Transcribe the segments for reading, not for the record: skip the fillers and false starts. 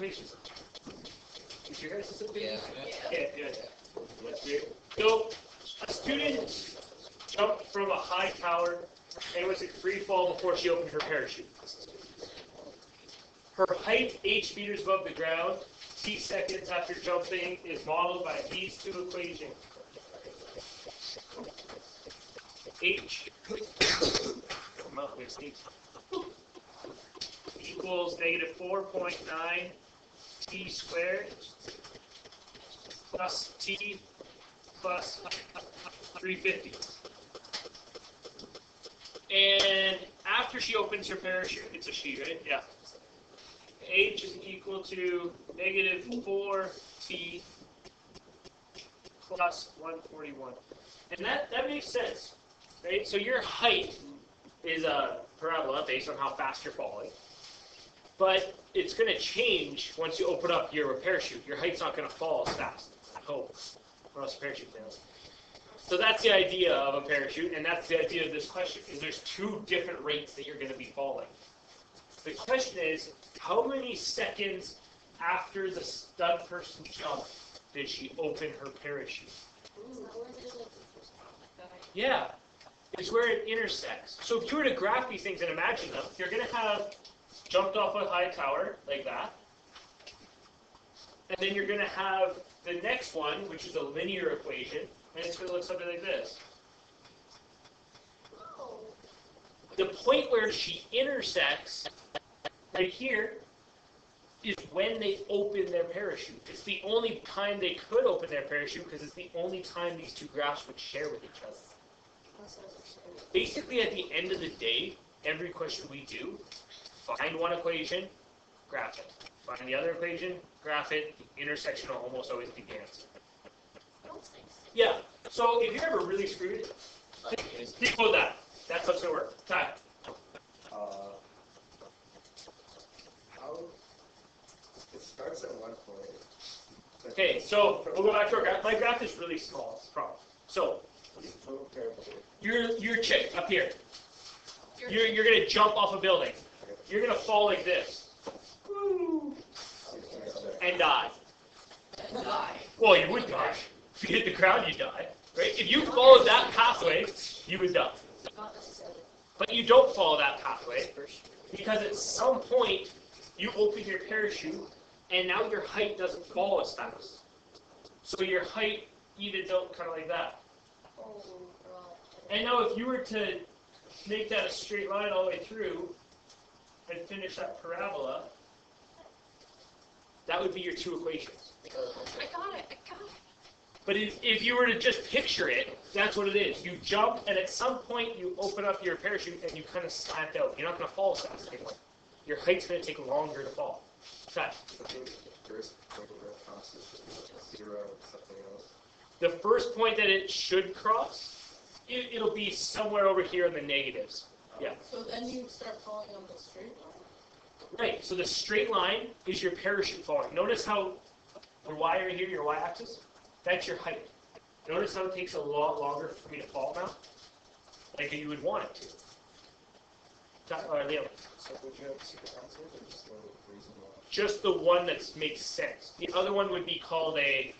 equations. Is your guys' something? Yeah. Okay, good. That's weird. So, a student jumped from a high tower and was in free fall before she opened her parachute. Her height, h meters above the ground, t seconds after jumping, is modeled by these two equations. H equals negative 4.9 t squared plus t plus 350. And after she opens her parachute, it's a she, right? Yeah. H is equal to negative 4t plus 141. And that makes sense, right? So your height is a parabola based on how fast you're falling. But it's going to change once you open up your parachute. Your height's not going to fall as fast, I hope, or else the parachute fails. So that's the idea of a parachute, and that's the idea of this question, is there's two different rates that you're going to be falling. The question is, how many seconds after the stud person jumped did she open her parachute? Yeah, it's where it intersects. So if you were to graph these things and imagine them, you're going to have jumped off a high tower, like that. And then you're going to have the next one, which is a linear equation, and it's going to look something like this. The point where she intersects, right here, is when they open their parachute. It's the only time they could open their parachute because it's the only time these two graphs would share with each other. Basically, at the end of the day, every question we do, find one equation, graph it. Find the other equation, graph it. The intersection will almost always be the answer. Yeah, so if you're ever really screwed, think about that. That's what's going to work. Time. It starts at one point. Okay, so we'll go back to our graph. My graph is really small. It's a problem. So you're chick up here. You're going to jump off a building. You're going to fall like this. And die. Well, you would die. If you hit the ground, you die. Right? If you followed that pathway, you would die. But you don't follow that pathway because at some point you open your parachute and now your height doesn't fall as fast. So your height evens out kind of like that. And now if you were to make that a straight line all the way through and finish that parabola, that would be your two equations. I got it. But if you were to just picture it, that's what it is. You jump, and at some point you open up your parachute and you kind of slant out. You're not going to fall as fast anymore. Your height's going to take longer to fall. The first point that it should cross, it'll be somewhere over here in the negatives. Yeah. So then you start falling on the straight line? Right, so the straight line is your parachute falling. Notice how your y right here, your y-axis, that's your height. Notice how it takes a lot longer for me to fall now? Like you would want it to. Liam. So would you have a secret answer or just the reasonable? Just the one that makes sense. The other one would be called a...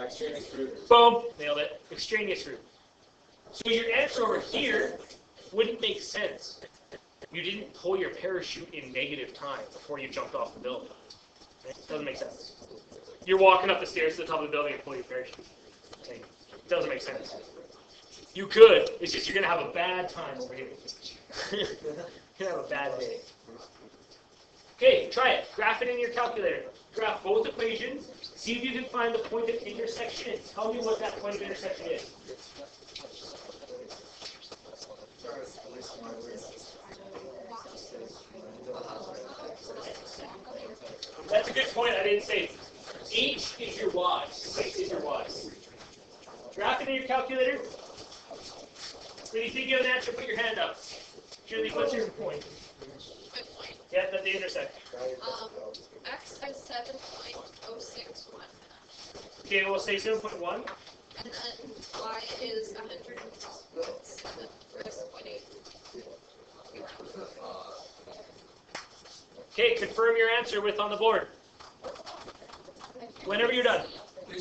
extraneous root. Boom! Nailed it. Extraneous root. So your answer over here wouldn't make sense. You didn't pull your parachute in negative time before you jumped off the building. It doesn't make sense. You're walking up the stairs to the top of the building and pull your parachute. It doesn't make sense. You could. It's just you're going to have a bad time over here. You're going to have a bad day. Okay, try it. Graph it in your calculator. Graph both equations. See if you can find the point of intersection and tell me what that point of intersection is. That's a good point. I didn't say H is your Y. H is your Y. Graph it in your calculator. When you think you have an answer, put your hand up. Julie, what's your point? Yeah, that they intersect. X is 7.061. Okay, we'll say 7.1. And then Y is 107.8. Okay, confirm your answer with on the board. Whenever you're done. Give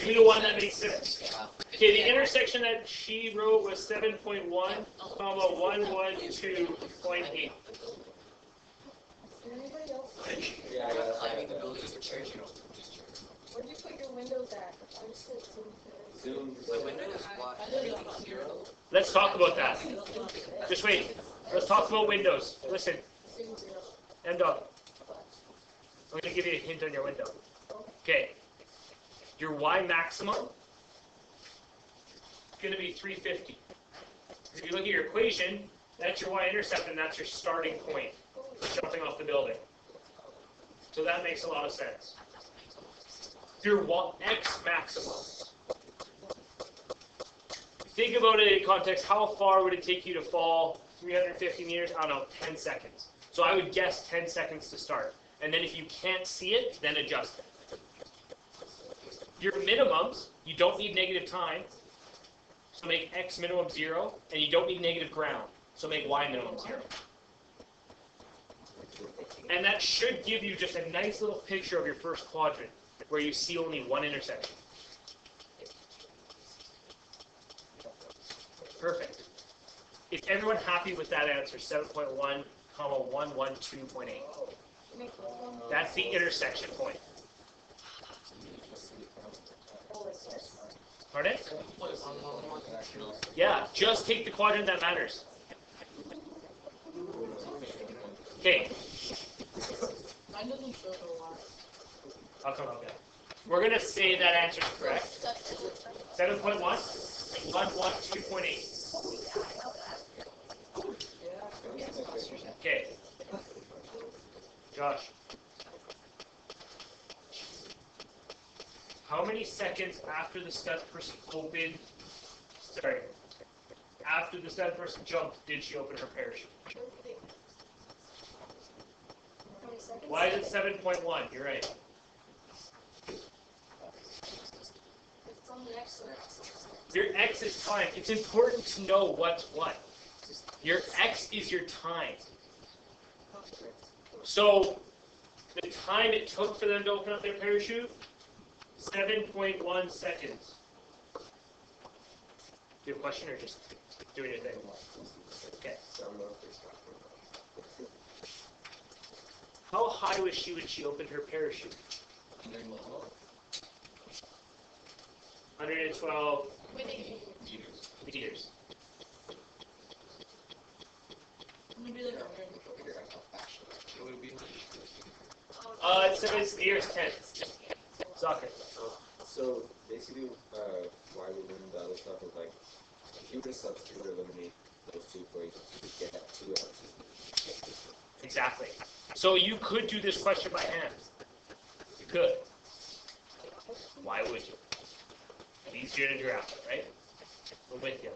me the one that makes sense. Okay, the intersection that she wrote was 7.1, 112.8. Yeah, I got Climbing the it. buildings for church, you know. Where do you put your windows at? Zoom. My window is blocked. Everything's 0. Let's talk about that. Just wait. Let's talk about windows. Listen, M-Dog. I'm going to give you a hint on your window. Okay. Your Y maximum is going to be 350. If you look at your equation, that's your y-intercept, and that's your starting point for jumping off the building. So that makes a lot of sense. Your x maximum. Think about it in context. How far would it take you to fall 350 meters? I don't know, 10 seconds. So I would guess 10 seconds to start. And then if you can't see it, then adjust it. Your minimums, you don't need negative time. So make x minimum 0, and you don't need negative ground. So make y minimum 0. And that should give you just a nice little picture of your first quadrant, where you see only one intersection. Perfect. Is everyone happy with that answer? 7.1, 112.8. That's the intersection point. Pardon? Yeah, just take the quadrant that matters. Okay. I'll come up there. We're going to say that answer is correct. 7.1, 112.8. Okay. Josh. How many seconds after the stud person after the stud person jumped, did she open her parachute? Why is it 7.1? You're right. Your x is time. It's important to know what's what. Your x is your time. So the time it took for them to open up their parachute, 7.1 seconds. Do you have a question or just doing your thing? Okay. How high was she when she opened her parachute? 112 meters. It says nearest 10. Soccer. So basically, why we learn the other stuff is like, if you just substitute or eliminate those two equations, you get 2 answers. Exactly. So you could do this question by hand. You could. Why would you? Easier to draft it, right? I'm with you.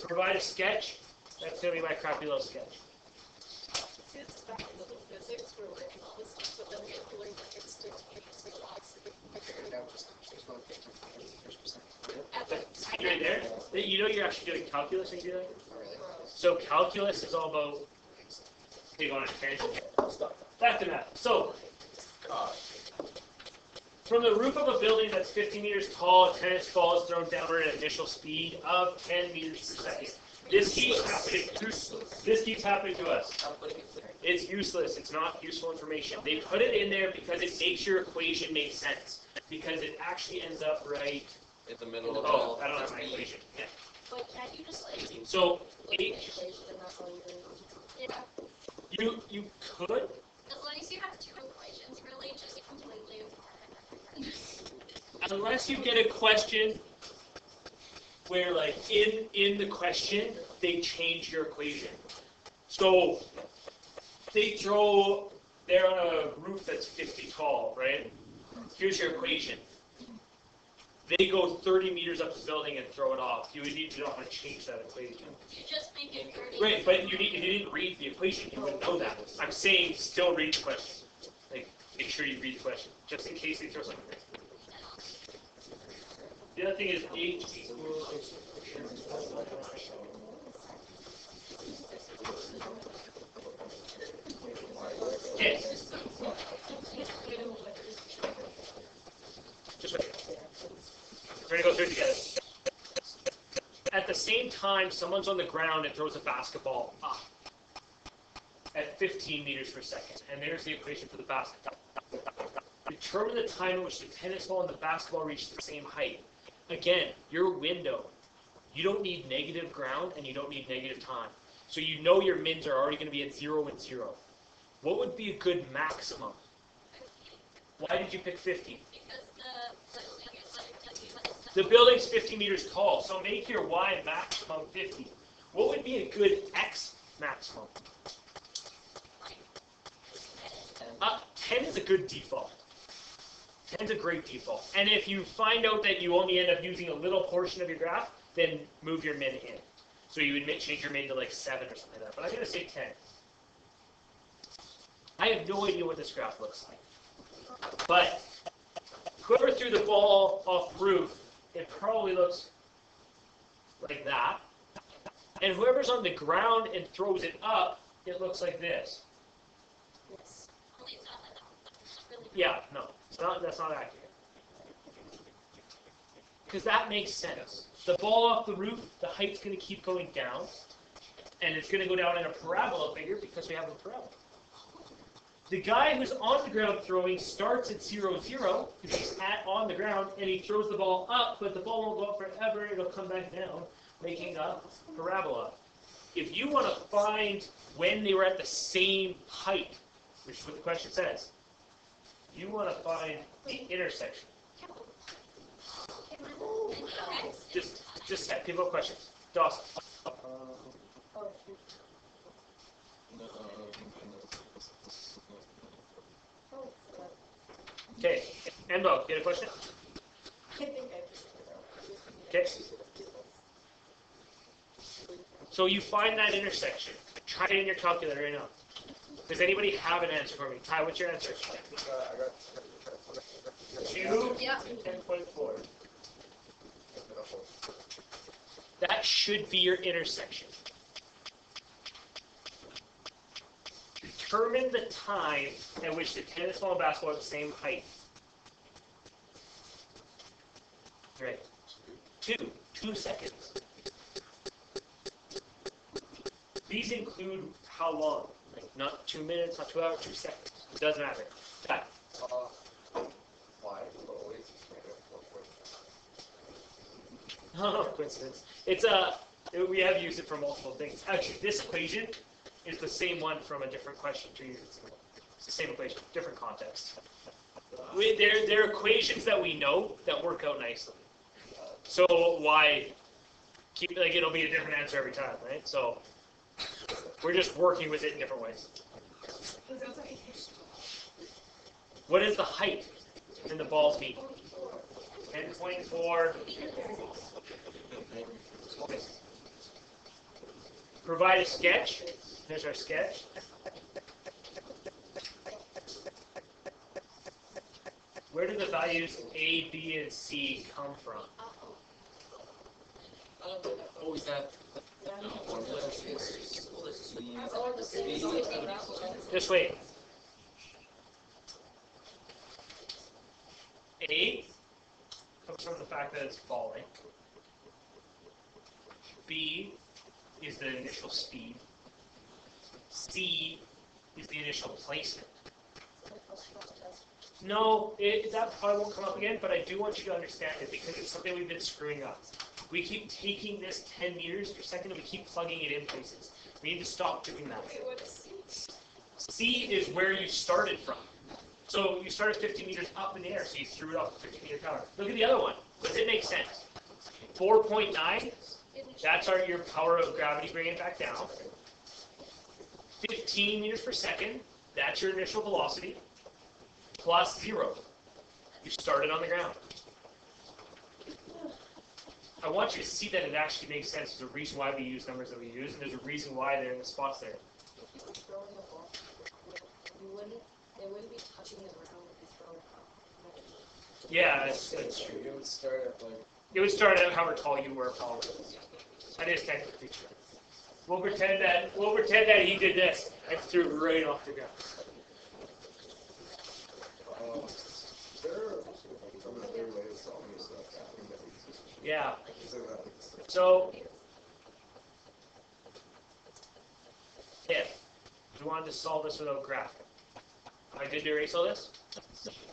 Provide a sketch. That's going to be my crappy little sketch. Right there. You know you're actually doing calculus when you do that? So calculus is all about being on a tangent. Back to math. So from the roof of a building that's 50 meters tall, a tennis ball is thrown downward at an initial speed of 10 meters per second. This keeps happening to us. It's useless. It's not useful information. They put it in there because it makes your equation make sense. Because it actually ends up right In the middle of Oh, I don't have my equation. Yeah. But can you just like So H? Yeah. you could. Unless you have two equations, really just completely apart. Unless you get a question where, like, in the question, they change your equation. So, they're on a roof that's 50 tall, right? Here's your equation. They go 30 meters up the building and throw it off. You would need to know how to change that equation. You just make it 30. Right, but if you didn't read the equation, you wouldn't know that. I'm saying still read the question. Like, make sure you read the question, just in case they throw something. The other thing is H equals. Okay. Just wait. We're going to go through it together. At the same time, someone's on the ground and throws a basketball up at 15 meters per second. And there's the equation for the basketball. Determine the time in which the tennis ball and the basketball reach the same height. Again, your window. You don't need negative ground and you don't need negative time. So you know your mins are already going to be at 0 and 0. What would be a good maximum? Why did you pick 50? The building's 50 meters tall, so make your Y maximum 50. What would be a good X maximum? 10 is a good default. 10 is a great default. And if you find out that you only end up using a little portion of your graph, then move your min in. So you would change your min to like 7 or something like that. But I'm going to say 10. I have no idea what this graph looks like. But whoever threw the ball off the roof, it probably looks like that. And whoever's on the ground and throws it up, it looks like this. Yeah, no, that's not accurate. Because that makes sense. The ball off the roof, the height's going to keep going down, and it's going to go down in a parabola figure because we have a parabola. The guy who's on the ground throwing starts at 0, 0, because he's on the ground, and he throws the ball up, but the ball won't go up forever, it'll come back down, making a parabola. If you want to find when they were at the same height, which is what the question says, you want to find the intersection. Just set. People have questions. Dawson. Okay. Embo, you had a question? Okay. So you find that intersection. Try it in your calculator right now. Does anybody have an answer for me? Ty, what's your answer? 2 Yeah. 10.4. That should be your intersection. Determine the time at which the tennis ball and basketball are the same height. Right. 2 seconds. These include how long? Like not 2 minutes, not 2 hours, 2 seconds. It doesn't matter. That. Why? Oh, coincidence. It's we have used it for multiple things. Actually, this equation is the same one from a different question 2 years ago. It's the same equation, different context. They're equations that we know that work out nicely. So why keep like it'll be a different answer every time, right? So we're just working with it in different ways. What is the height in the ball's feet? 10.4. Provide a sketch. Here's our sketch. Where do the values A, B, and C come from? What was that? Just wait. A comes from the fact that it's falling. B is the initial speed. C is the initial placement. No, that probably won't come up again, but I do want you to understand it because it's something we've been screwing up. We keep taking this 10 meters per second and we keep plugging it in places. We need to stop doing that. C is where you started from. So you started 50 meters up in the air, so you threw it off the 50-meter tower. Look at the other one. Does it make sense? 4.9, that's your power of gravity bringing it back down. 15 meters per second, that's your initial velocity, plus 0. You started on the ground. I want you to see that it actually makes sense. There's a reason why we use numbers that we use, and there's a reason why they're in the spots there. They wouldn't be touching the ground if you throw it up. Yeah, that's true. It would start at like. It would start at however tall you were, probably. That is technically true. We'll pretend that he did this and threw it right off the ground. Yeah. So, if you wanted to solve this without graphing, am I good to erase all this?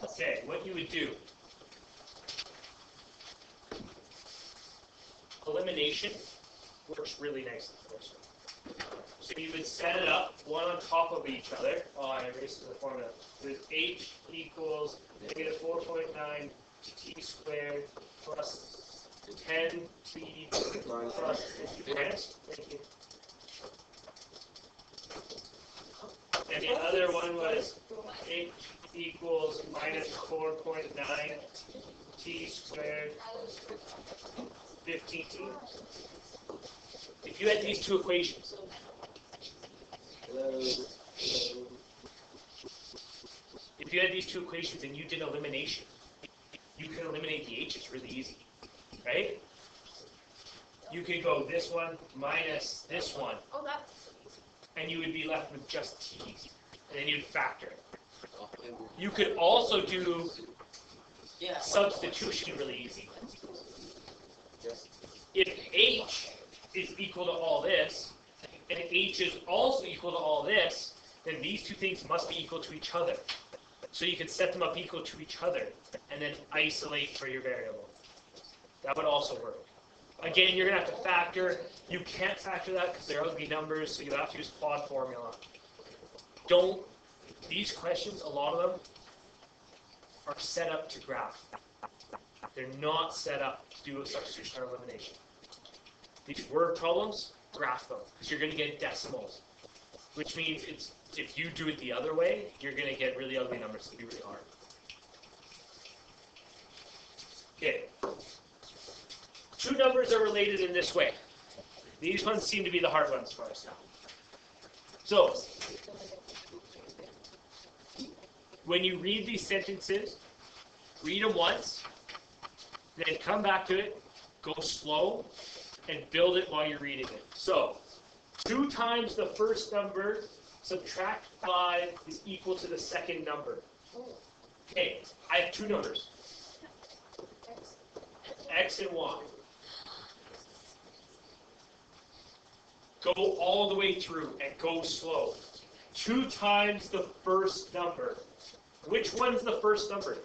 Okay, what you would do, elimination works really nicely for us. So you would set it up one on top of each other. Oh, I erased the formula. With h equals negative 4.9 t squared plus 10 t plus 50 minus. Thank you. And the other one was h equals minus 4.9 t squared 15t. If you had these two equations, if you had these two equations and you did elimination, you could eliminate the h's really easy, right? You could go this one minus this one, Oh, that's and you would be left with just t's, and then you'd factor. You could also do substitution really easy. If h is equal to all this, and h is also equal to all this, then these two things must be equal to each other. So you can set them up equal to each other, and then isolate for your variable. That would also work. Again, you're going to have to factor. You can't factor that because they're ugly numbers, so you'll have to use quad formula. These questions, a lot of them, are set up to graph. They're not set up to do a substitution or elimination. These word problems, graph them, because you're going to get decimals. Which means if you do it the other way, you're going to get really ugly numbers. It'll be really hard. Okay. Two numbers are related in this way. These ones seem to be the hard ones for us now. So, when you read these sentences, read them once, then come back to it, go slow, and build it while you're reading it. So, 2 times the first number, subtract 5 is equal to the second number. Okay, I have 2 numbers, x and y. Go all the way through and go slow. 2 times the first number. Which one's the first number?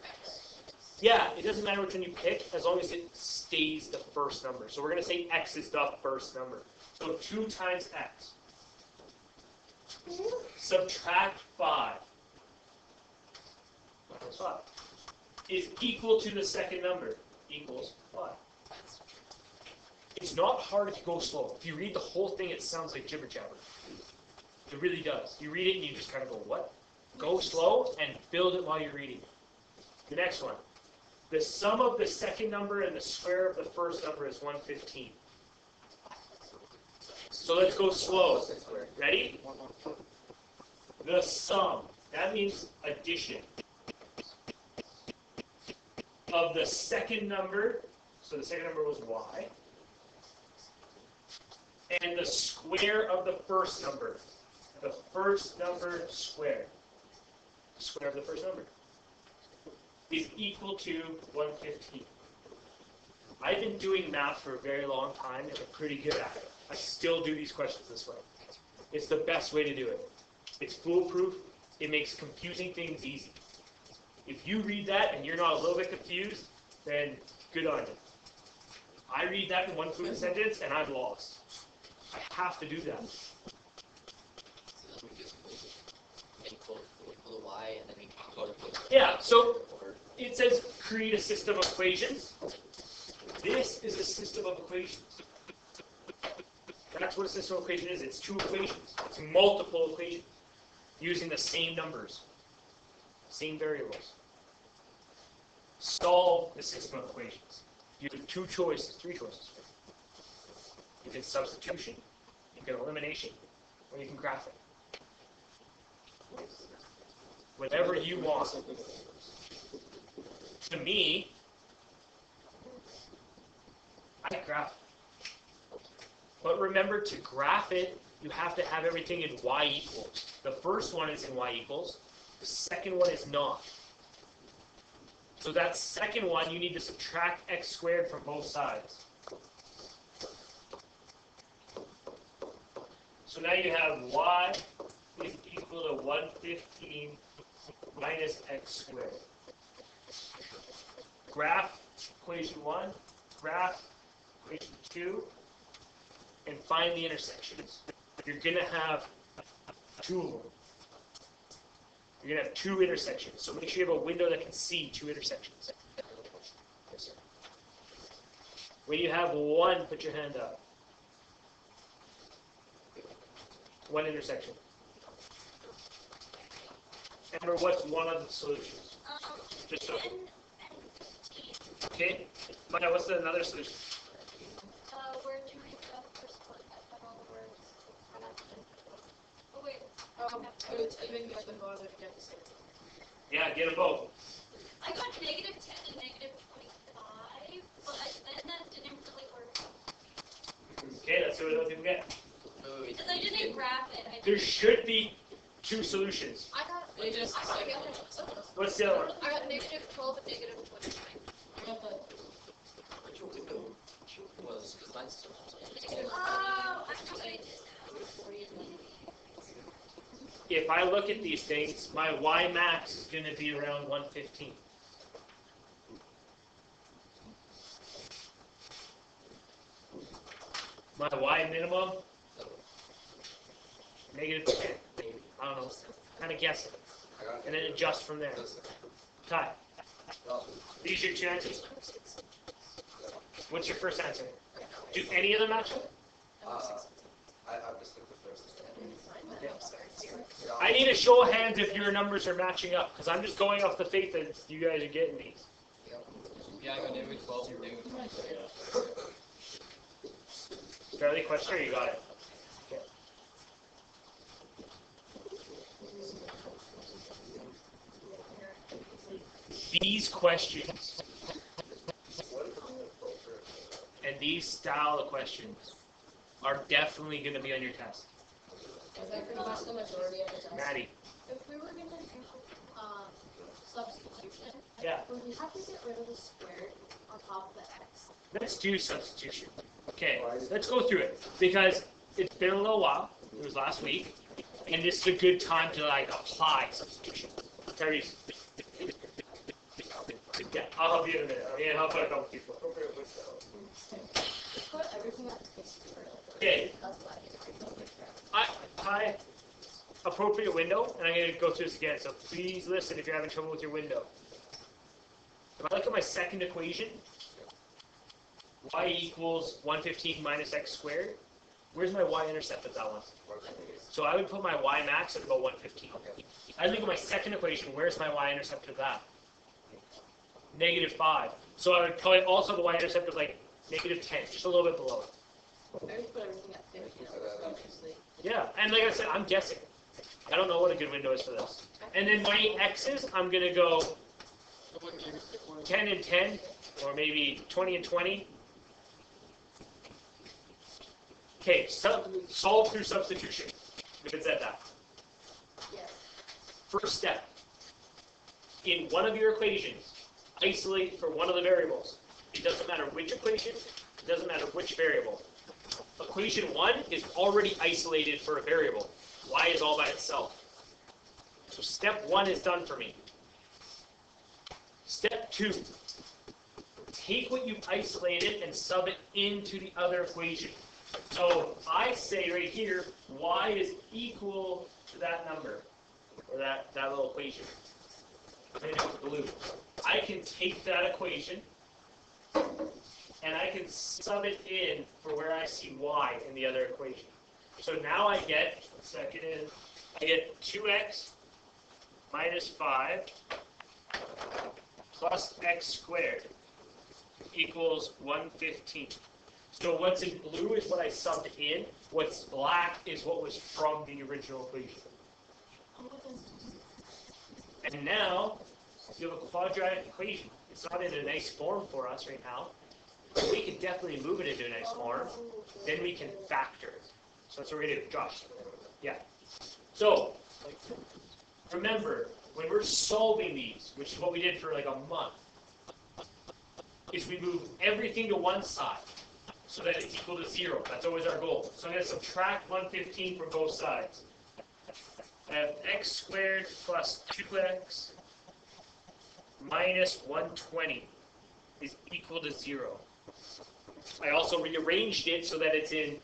Yeah, it doesn't matter which one you pick as long as it stays the first number. So we're going to say x is the first number. So 2 times x. Subtract 5. Minus 5. Is equal to the second number. Equals 5. It's not hard if you go slow. If you read the whole thing, it sounds like jibber jabber. It really does. You read it and you just kind of go, what? Go slow and build it while you're reading. The next one. The sum of the second number and the square of the first number is 115. So let's go slow. Ready? The sum. That means addition. Of the second number. So the second number was y. And the square of the first number. The first number squared. Square of the first number is equal to 115. I've been doing math for a very long time and I'm pretty good at it. I still do these questions this way. It's the best way to do it. It's foolproof. It makes confusing things easy. If you read that and you're not a little bit confused, then good on you. I read that in one fluent sentence and I'm lost. I have to do that. Yeah, so it says create a system of equations. This is a system of equations. That's what a system of equations is. It's 2 equations. It's multiple equations using the same numbers, same variables. Solve the system of equations. You have 2 choices, 3 choices. You can substitution, you can elimination, or you can graph it. Whatever you want. To me, I graph it. But remember, to graph it, you have to have everything in y equals. The first one is in y equals. The second one is not. So that second one, you need to subtract x squared from both sides. So now you have y is equal to 115 minus x squared. Graph equation 1, graph equation 2, and find the intersections. You're going to have two of them. You're going to have two intersections. So make sure you have a window that can see two intersections. Yes, sir. When you have one, put your hand up. One intersection. Remember, what's one of the solutions? Just so. Okay. But now, what's another solution? Where do we go first one? All the words. Oh, wait. Even get them both if you get the same. Yeah, get them both. I got negative 10 and negative 25, but then that didn't really work. Okay, let's see what other people get. Because I didn't graph it. There should be two solutions. I got They just- I got the other one. What's the other one? I got negative 12 and negative 29. I got the Which window was, because mine's still. Oh, I know what I did. 40 and 90. If I look at these things, my y max is going to be around 115. My y minimum, negative 10. Maybe. I don't know. Kind of guessing. And then adjust from there. Ty, these are your two answers. What's your first answer? Do any of them match up? I just took the first. I need a show of hands if your numbers are matching up, because I'm just going off the faith that you guys are getting these. Yeah, I got negative 12 and negative 25. Fairly question, or you got it? Okay. These questions and these style of questions are definitely going to be on your test. Is that pretty much the majority of the test? Maddie. If we were going to do substitution, Yeah. would we have to get rid of the squared on top of the x? Let's do substitution. Okay, let's go through it, because it's been a little while. It was last week, and this is a good time to like apply substitution. Tyrese. Yeah, I'll help you in a minute. I'm gonna help out a couple people. Put everything at the squared. Okay. Hi. Appropriate window, and I'm going to go through this again, so please listen if you're having trouble with your window. If I look at my second equation, y equals 115 minus x squared, where's my y-intercept at that one? So I would put my y max at about 115. I look at my second equation, where's my y-intercept of that? Negative 5. So I would probably also the y-intercept of like negative 10, just a little bit below it. I would put everything at 50, obviously. Yeah, and like I said, I'm guessing. I don't know what a good window is for this. And then my x's, I'm going to go 10 and 10, or maybe 20 and 20. Okay, solve through substitution, if it said that. Yes. First step. In one of your equations, isolate for one of the variables. It doesn't matter which equation, it doesn't matter which variable. Equation 1 is already isolated for a variable. Y is all by itself. So step 1 is done for me. Step 2. Take what you've isolated and sub it into the other equation. So I say right here, y is equal to that number, or that little equation. And it's blue. I can take that equation, and I can sub it in for where I see y in the other equation. So now I get, I get 2x minus 5 plus x squared equals 115. So what's in blue is what I subbed in. What's black is what was from the original equation. And now, you have a quadratic equation. It's not in a nice form for us right now. But we can definitely move it into a nice form. Then we can factor it. So that's what we're going to do. Josh. Yeah. So, remember, when we're solving these, which is what we did for like a month, is we move everything to one side so that it's equal to 0. That's always our goal. So I'm going to subtract 115 from both sides. I have x squared plus 2x minus 120 is equal to 0. I also rearranged it so that it's in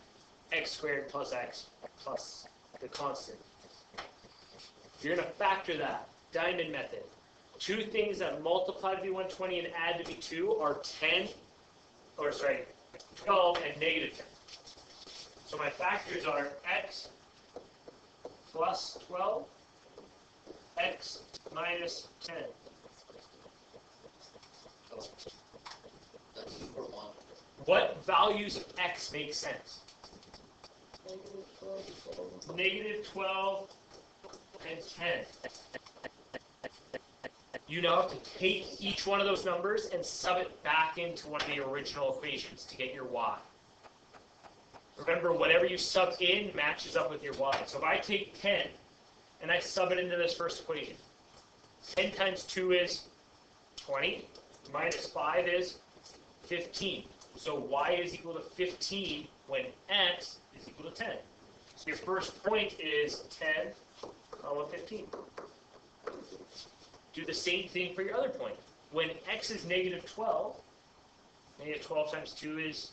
x squared plus x plus the constant. You're going to factor that. Diamond method. Two things that multiply to be 120 and add to be 2 are 12 and negative 10. So my factors are x plus 12, x minus 10. That's for 1. What values of x make sense? Negative 12. Negative 12 and 10. You now have to take each one of those numbers and sub it back into one of the original equations to get your y. Remember, whatever you sub in matches up with your y. So if I take 10 and I sub it into this first equation, 10 times 2 is 20, minus 5 is 15. So y is equal to 15 when x is equal to 10. So your first point is 10, 15. Do the same thing for your other point. When x is negative 12 times 2 is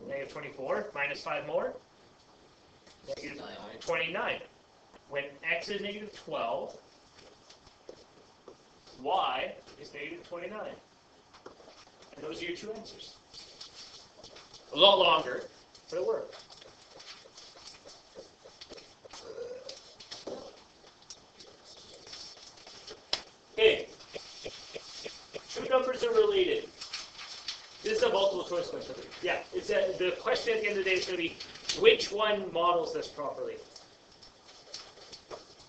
negative 24, minus 5 more, negative 29. When x is negative 12, y is negative 29. And those are your two answers. A lot longer, but it worked. Okay, two numbers are related. This is a multiple choice question. Yeah, it's the question at the end of the day is going to be, which one models this properly?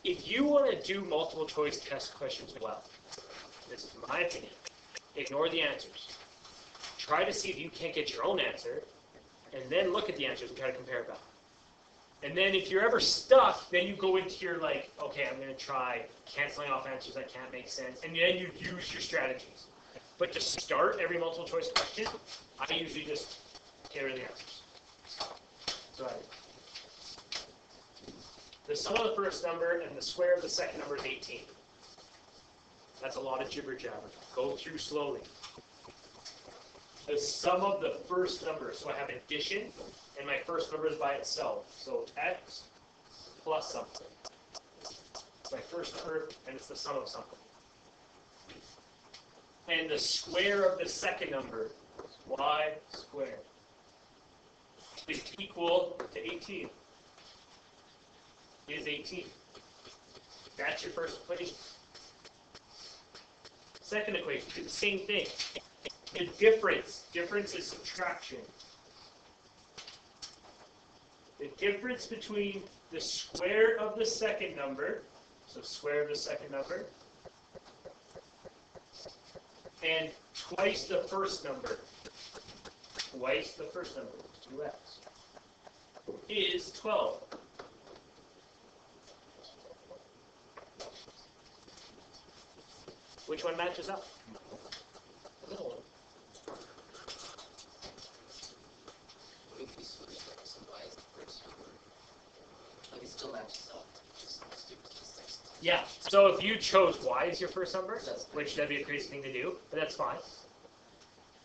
If you want to do multiple choice test questions well, this is my opinion, ignore the answers. Try to see if you can't get your own answer, and then look at the answers and try to compare it back. And then if you're ever stuck, then you go into your okay, I'm going to try canceling off answers that can't make sense, and then you use your strategies. But to start every multiple choice question, I usually just get rid of the answers. So the sum of the first number and the square of the second number is 18. That's a lot of jibber jabber. Go through slowly. The sum of the first number, so I have addition, and my first number is by itself. So x plus something. It's my first number, and it's the sum of something. And the square of the second number, y squared, is equal to 18. Is 18. That's your first equation. Second equation, do the same thing. The difference is subtraction. The difference between the square of the second number, so square of the second number, and twice the first number, 2x, is 12. Which one matches up? The middle one. Still matches up. Yeah, so if you chose y as your first number, which that'd be a crazy thing to do, but that's fine,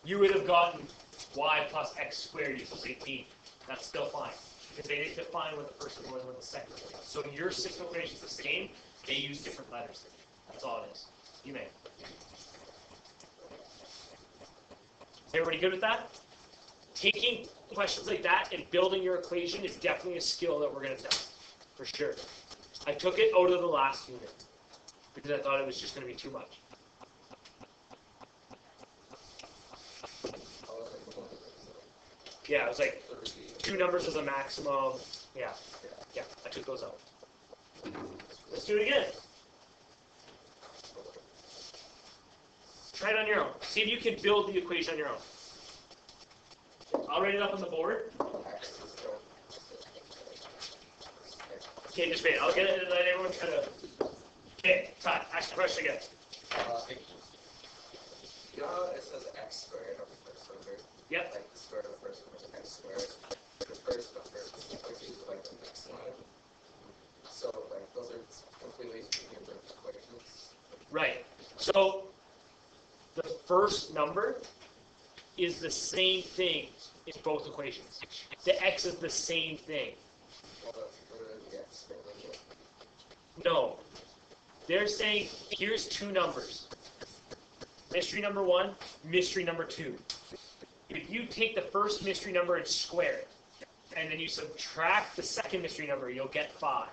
you would have gotten y plus x squared equals 18. That's still fine, because they didn't define what the first number was and what the second number was. So your system equation is the same, they use different letters. That's all it is. You may. Everybody good with that? Taking questions like that and building your equation is definitely a skill that we're going to test, for sure. I took it out of the last unit because I thought it was just going to be too much. Yeah, it was like 2 numbers as a maximum. Yeah, I took those out. Let's do it again. Try it on your own. See if you can build the equation on your own. I'll write it up on the board. Okay, just wait. I'll get it and let everyone try to. Okay, time. Ask the question again. You know how it says x squared on the first number? Yep. Like the square of the first number is x squared. The first number is like the next line. So like those are completely different equations. Right. So the first number is the same thing in both equations. The x is the same thing. Well, that's literally the x squared. No. They're saying, here's two numbers. Mystery number 1, mystery number 2. If you take the first mystery number and square it, and then you subtract the second mystery number, you'll get 5.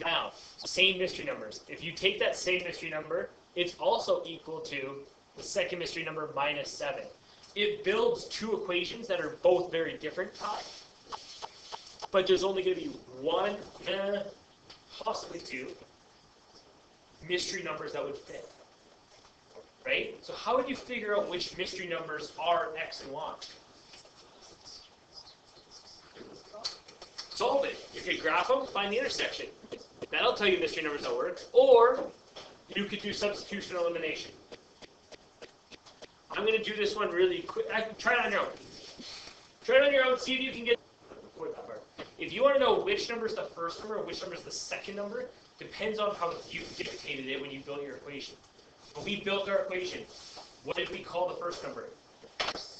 Now, same mystery numbers. If you take that same mystery number, it's also equal to the second mystery number minus 7. It builds two equations that are both very different, but there's only going to be one, possibly two, mystery numbers that would fit. Right? So how would you figure out which mystery numbers are x and y? Solve it. You could graph them, find the intersection. That'll tell you mystery numbers that work. Or you could do substitution or elimination. I'm going to do this one really quick. Try it on your own. Try it on your own. See if you can get that part. If you want to know which number is the first number and which number is the second number, depends on how you dictated it when you built your equation. When we built our equation, what did we call the first number?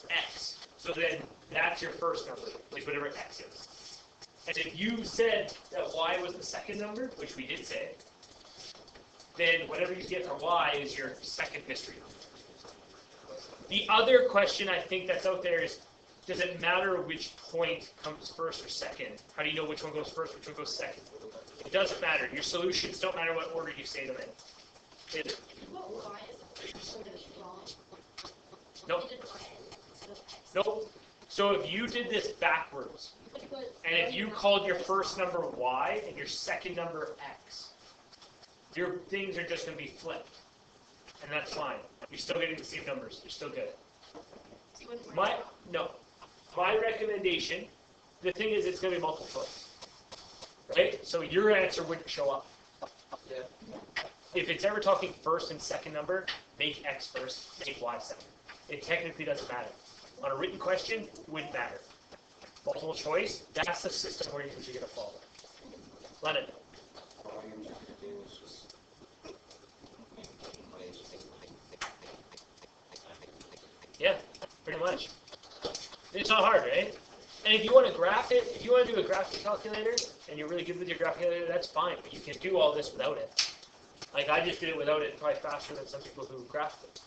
X. So then that's your first number, like whatever x is. And if you said that y was the second number, which we did say, then whatever you get for y is your second mystery number. The other question I think that's out there is, does it matter which point comes first or second? How do you know which one goes first, which one goes second? It doesn't matter. Your solutions don't matter what order you say them in. Nope. Nope. So if you did this backwards, and if you called your first number y and your second number x, your things are just going to be flipped. And that's fine. You're still getting the same numbers. You're still good. My recommendation, the thing is it's going to be multiple choice. Right? So your answer wouldn't show up. Yeah. If it's ever talking first and second number, make x first, make y second. It technically doesn't matter. On a written question, it wouldn't matter. Multiple choice, that's the system where you're usually going to follow. Lennon. Yeah, pretty much. It's not hard, right? And if you want to graph it, if you want to do a graphing calculator, and you're really good with your graphing calculator, that's fine. But you can do all this without it. Like I just did it without it, probably faster than some people who graphed it.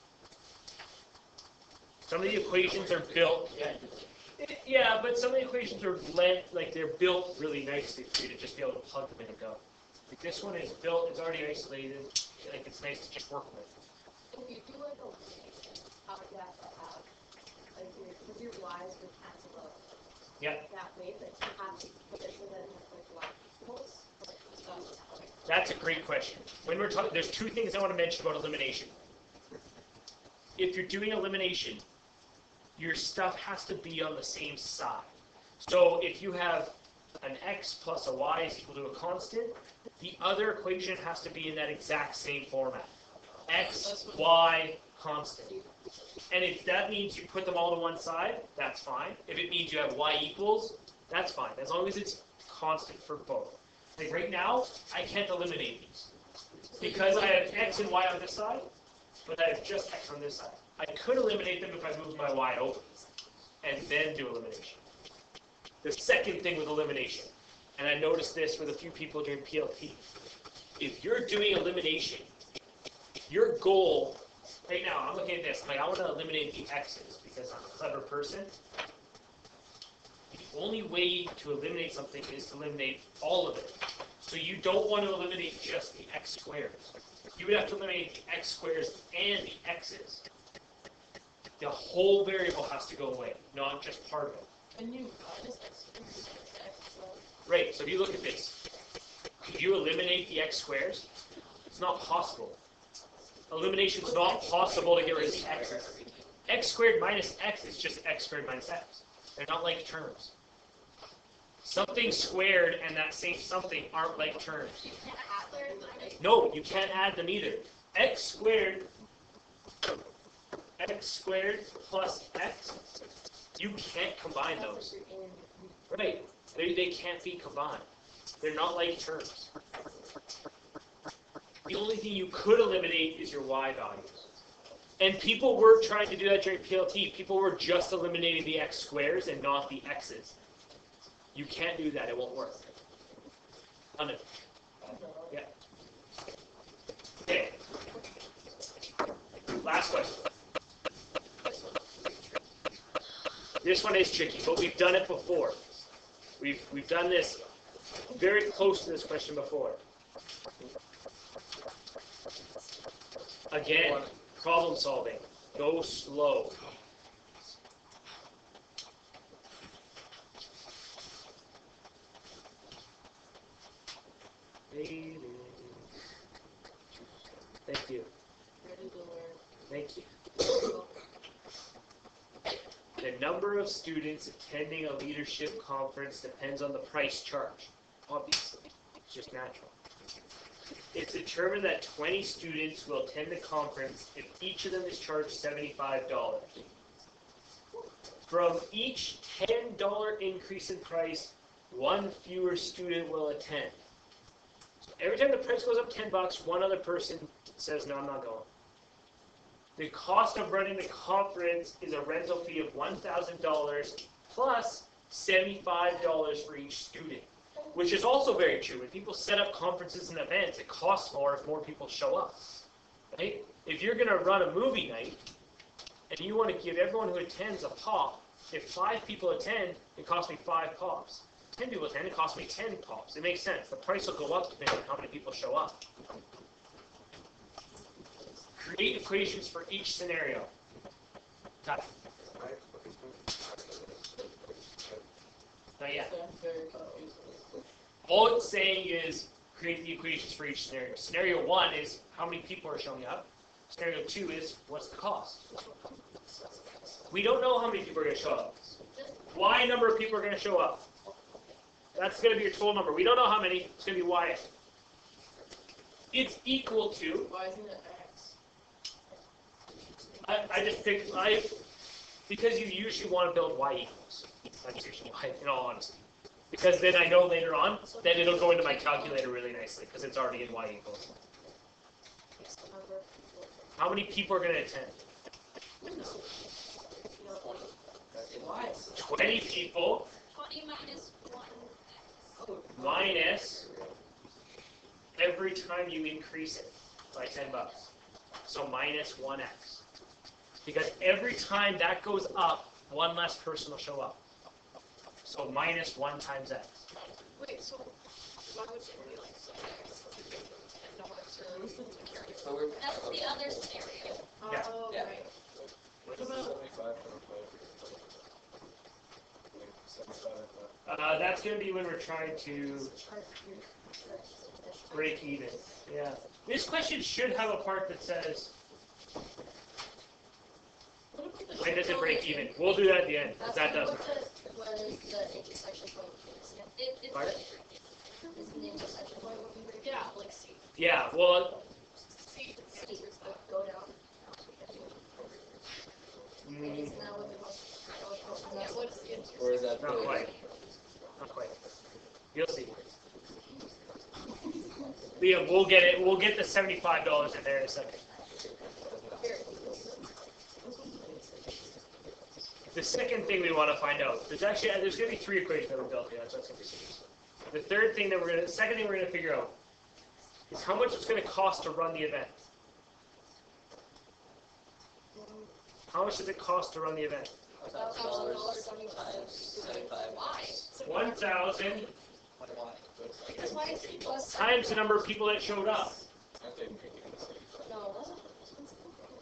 Some of the equations are built. Yeah, but some of the equations are they're built really nicely for you to just be able to plug them in and go. Like this one is built, it's already isolated. Like it's nice to just work with. If you do like a how you have to have like your y's would cancel out. Yeah. That way, but you have to put it so that it's like y equals. That's a great question. When we're talking, there's two things I want to mention about elimination. If you're doing elimination, your stuff has to be on the same side. So if you have an x plus a y is equal to a constant, the other equation has to be in that exact same format. X, y, constant. And if that means you put them all to one side, that's fine. If it means you have y equals, that's fine. As long as it's constant for both. Like right now, I can't eliminate these. Because I have x and y on this side, but I have just x on this side. I could eliminate them if I moved my y over, and then do elimination. The second thing with elimination, and I noticed this with a few people during PLT, if you're doing elimination, your goal, right now, I'm looking at this, like I want to eliminate the x's because I'm a clever person. The only way to eliminate something is to eliminate all of it. So you don't want to eliminate just the x squares. You would have to eliminate the x squares and the x's. The whole variable has to go away, not just part of it. And you Right, so if you look at this, if you eliminate the x squares, it's not possible. Elimination is not possible to get rid of the x's. X squared minus x is just x squared minus x. They're not like terms. Something squared and that same something aren't like terms. No, you can't add them either. X squared x squared plus x, you can't combine those. Right. They can't be combined. They're not like terms. The only thing you could eliminate is your y values. And people were trying to do that during PLT. People were just eliminating the x squares and not the x's. You can't do that. It won't work. Yeah. Okay. Last question. This one is tricky, but we've done it before. We've done this very close to this question before. Again, problem solving. Go slow. Thank you. Thank you. The number of students attending a leadership conference depends on the price charged. Obviously. It's just natural. It's determined that 20 students will attend the conference if each of them is charged $75. From each $10 increase in price, one fewer student will attend. So every time the price goes up $10, one other person says, no, I'm not going. The cost of running the conference is a rental fee of $1,000 plus $75 for each student, which is also very true. When people set up conferences and events, it costs more if more people show up. Right? If you're going to run a movie night and you want to give everyone who attends a pop, if 5 people attend, it costs me 5 pops. 10 people attend, it costs me 10 pops. It makes sense. The price will go up depending on how many people show up. Create equations for each scenario. Got it. Not yet. All it's saying is create the equations for each scenario. Scenario 1 is how many people are showing up. Scenario 2 is what's the cost. We don't know how many people are going to show up. Y number of people are going to show up. That's going to be your total number. We don't know how many. It's going to be Y. It's equal to. Why isn't it X? I just think because you usually want to build Y equals. That's usually why, in all honesty. Because then I know later on that it'll go into my calculator really nicely because it's already in Y equals. How many people are going to attend? 20 people 20 minus 1. minus every time you increase it by $10. So minus 1x. Because every time that goes up, one less person will show up. So minus 1 times x. Wait, so why would it be like so? That's the other scenario. Yeah. Oh, Yeah. right. What is 75? That's going to be when we're trying to break even. Yeah. This question should have a part that says, when does it break even? We'll do that at the end, because that doesn't. What is the intersection point? It's Pardon? is the intersection point when we break out, like C. Yeah, well, C, go down. mm, Isn't that what the most, what's the intersection? Or is that not quite. Not quite. You'll see. Liam, we'll get it. We'll get the $75 in there in a second. The second thing we want to find out, there's going to be 3 equations that are built here. That's what's going to be serious. The second thing we're going to figure out is how much it's going to cost to run the event. How much does it cost to run the event? $1,000 That's why it's plus. times the number of people that showed up. No.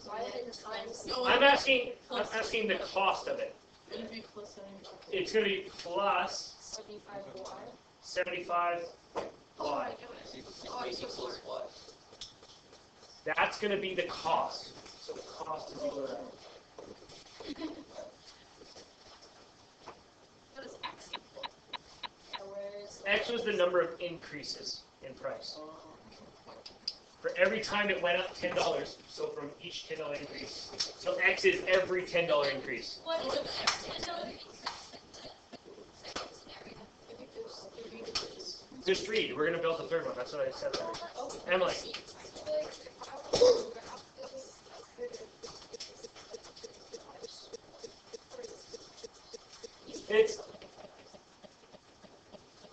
Why is it times? I'm asking the cost of it. It'd be plus 75. It's going to be plus 75 Y. 75 Oh my y. goodness. equals what? That's going to be the cost. So the cost is equal to that. What is X equal? So where is X was the number of increases in price. For every time it went up $10, so from each $10 increase. So X is every $10 increase. What is $10? Just read. We're going to build the third one. That's what I said earlier. Emily.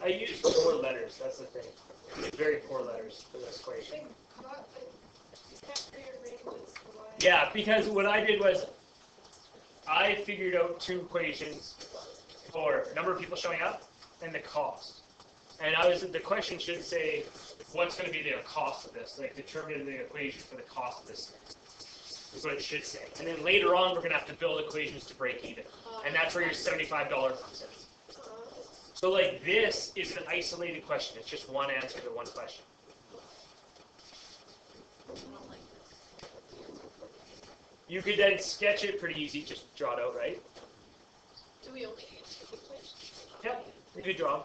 I used poor letters. That's the thing. Very poor letters for this equation. Yeah, because what I did was I figured out two equations for number of people showing up and the cost. And the question should say, what's going to be the cost of this? Like, determine the equation for the cost of this. Is what it should say. And then later on, we're going to have to build equations to break even. And that's where your $75 comes in. So, like, this is an isolated question. It's just one answer to one question. You could then sketch it pretty easy. Just draw it out, right? Do we only need two equations? Yep. You could draw.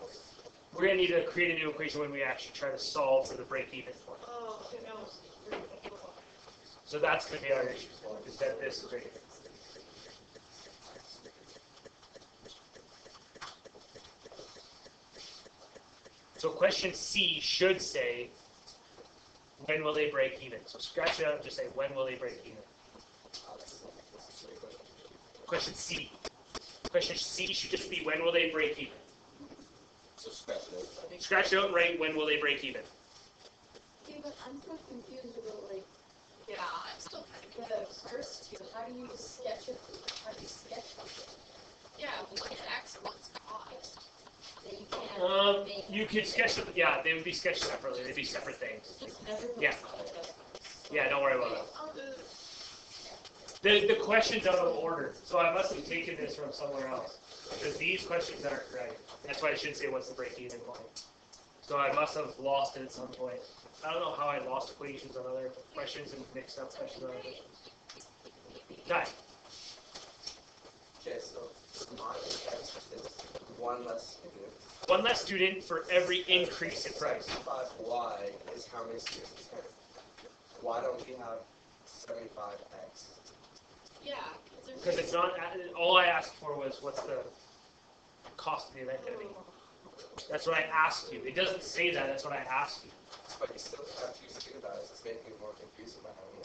We're going to need to create a new equation when we actually try to solve for the break-even point. Oh, no. So that's going to be our issue, is that this is right here. So question C should say, when will they break even? So scratch it out and just say, when will they break even? Question C. Question C should just be, when will they break even? So scratch it out. Scratch it out and write, when will they break even? Yeah, but I'm so confused about, like, Yeah, I'm still kind of the first two. How do you sketch it? How do you sketch it? Yeah, one's X, one's cost. That you can't make. You could sketch them, yeah, they would be sketched separately. They'd be separate things. Yeah. Yeah, don't worry about it. The question's out of order, so I must have taken this from somewhere else. Because these questions aren't right. That's why I should say what's the break-even point. So I must have lost it at some point. I don't know how I lost equations on other questions and mixed up questions on other questions. Okay. Okay, so my X is one less student. One less student for every increase in price. 75Y is how many students attend. Why don't we have 75X? Yeah. Because it's not, all I asked for was what's the cost of the event going to be. That's what I asked you. It doesn't say that, that's what I asked you. But you still have to think about it. It's making me more confused about having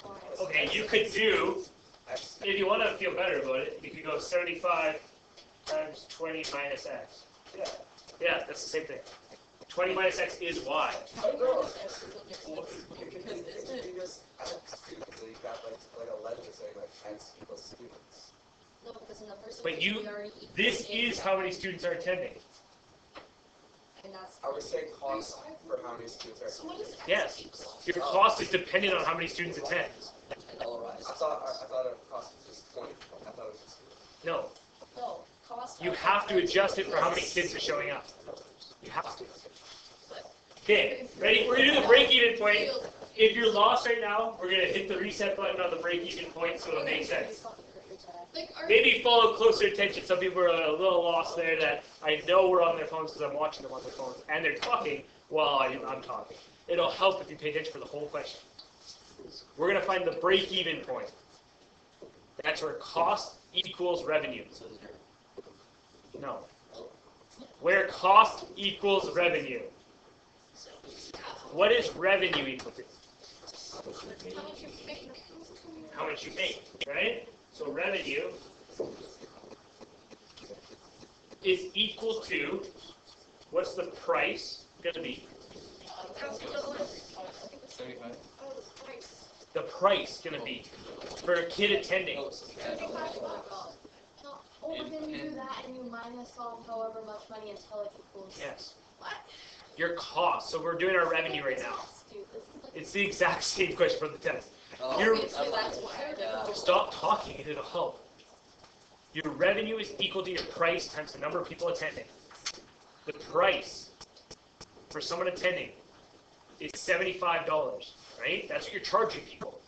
Y. Okay, you could do, X. if you want to feel better about it, you could go 75 times 20 minus X. Yeah. Yeah, that's the same thing. 20 minus X is Y. I don't know. Because X students, you got like a legend saying like X equals students. No, because in the first But equation, you, we already this is how many students are attending. and that's I was saying cost for how many students are. So what is X Yes. equal? Your cost is dependent on how many students attend. I thought it cost was just 20. I thought it was just. No. no cost. You have to adjust it for how many kids are showing up. You have to. Okay, ready? We're going to do the break-even point. If you're lost right now, we're going to hit the reset button on the break-even point so it'll make sense. Like, are Maybe follow closer attention. Some people are a little lost there that I know we're on their phones because I'm watching them on their phones. And they're talking while I'm talking. It'll help if you pay attention for the whole question. We're going to find the break-even point. That's where cost equals revenue. No. Where cost equals revenue. What is revenue equal to? how much you make? How much you make, right? So revenue is equal to, what's the price going to be? $1,000? 75. Oh, the price. The price going to be for a kid attending. $75. No, oh, but then you do that and you minus off however much money until it equals. Yes. What? Your cost. So we're doing our revenue right now. It's the exact same question for the test. Your, Obviously, that's why. stop talking and it'll help. Your revenue is equal to your price times the number of people attending. The price for someone attending is $75, right? That's what you're charging people.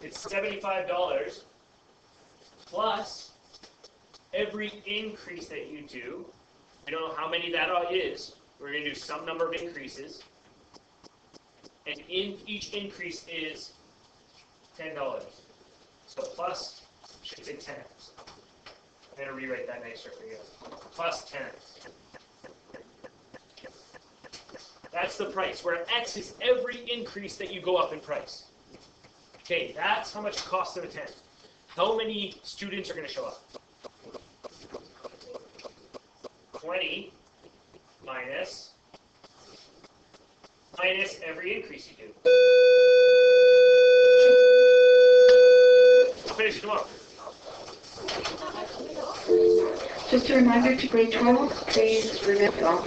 It's $75 plus every increase that you do. I don't know how many that is. We're going to do some number of increases. and each increase is $10. So plus, should say 10. I'm going to rewrite that nicer for you. Plus 10. That's the price, where X is every increase that you go up in price. Okay, that's how much it costs to attend. How many students are going to show up? 20 minus every increase you do. I'll finish tomorrow. Just a reminder to grade 12, please remove all